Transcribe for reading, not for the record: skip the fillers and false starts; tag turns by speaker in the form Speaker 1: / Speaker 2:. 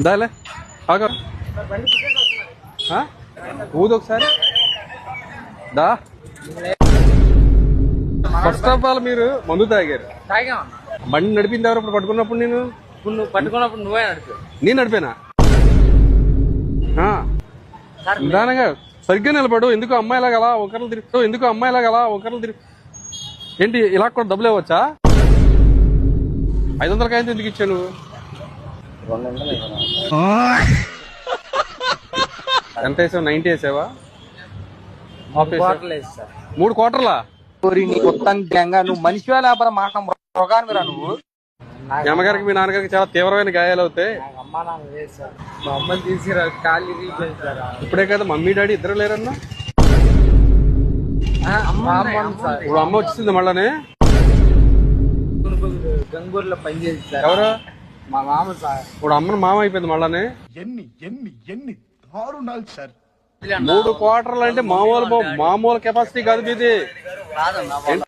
Speaker 1: దాలే ఆగా ఊదు ఒకసారి దా. First of all మీరు మందు తాగారు. బండి నడిపింది ఎవరు ఇప్పుడు పట్టుకున్నప్పుడు? నేను
Speaker 2: నువ్వు పట్టుకున్నప్పుడు నువ్వే నడిపి.
Speaker 1: నేను నడిపానా? నిదానంగా సరిగ్గా నిలబడు. ఎందుకు అమ్మాయిలాగా అలా ఒకరిని తిరుగుతావు? ఎందుకు అమ్మాయిలాగా అలా ఒకరిని తిరుగు? ఏంటి ఇలా కూడా డబ్బులు ఇవ్వచ్చా? 500 కాయంతో ఎందుకు ఇచ్చావు నువ్వు? ఎంత వేసావు? 90 వేసావా? 3 క్వార్టర్లా?
Speaker 2: నువ్వు మనిషి లేకపోతే మాట మృగానివిరా నువ్వు.
Speaker 1: మీ అమ్మగారికి మీ నాన్నగారికి చాలా తీవ్రమైన గాయాలు అవుతాయి.
Speaker 2: అమ్మా నాన్న లేదు సార్. మా అమ్మని తీసిరా కాళ్ళు ఇరిగిపోయింది.
Speaker 1: ఇప్పుడే కదా మమ్మీ డాడీ ఇద్దరు లేరన్నా? ఇప్పుడు అమ్మ వచ్చింది మళ్ళానే.
Speaker 2: గంగూరులో పనిచేసి
Speaker 1: ఎవరు?
Speaker 2: మా మామ సార్.
Speaker 1: ఇప్పుడు అమ్మను మామ అయిపోయింది మళ్ళానే.
Speaker 3: ఎన్ని దారుణాలు సార్.
Speaker 1: 3 క్వార్టర్లు అంటే మామూలు కెపాసిటీ కాదు మీది. ఏంటి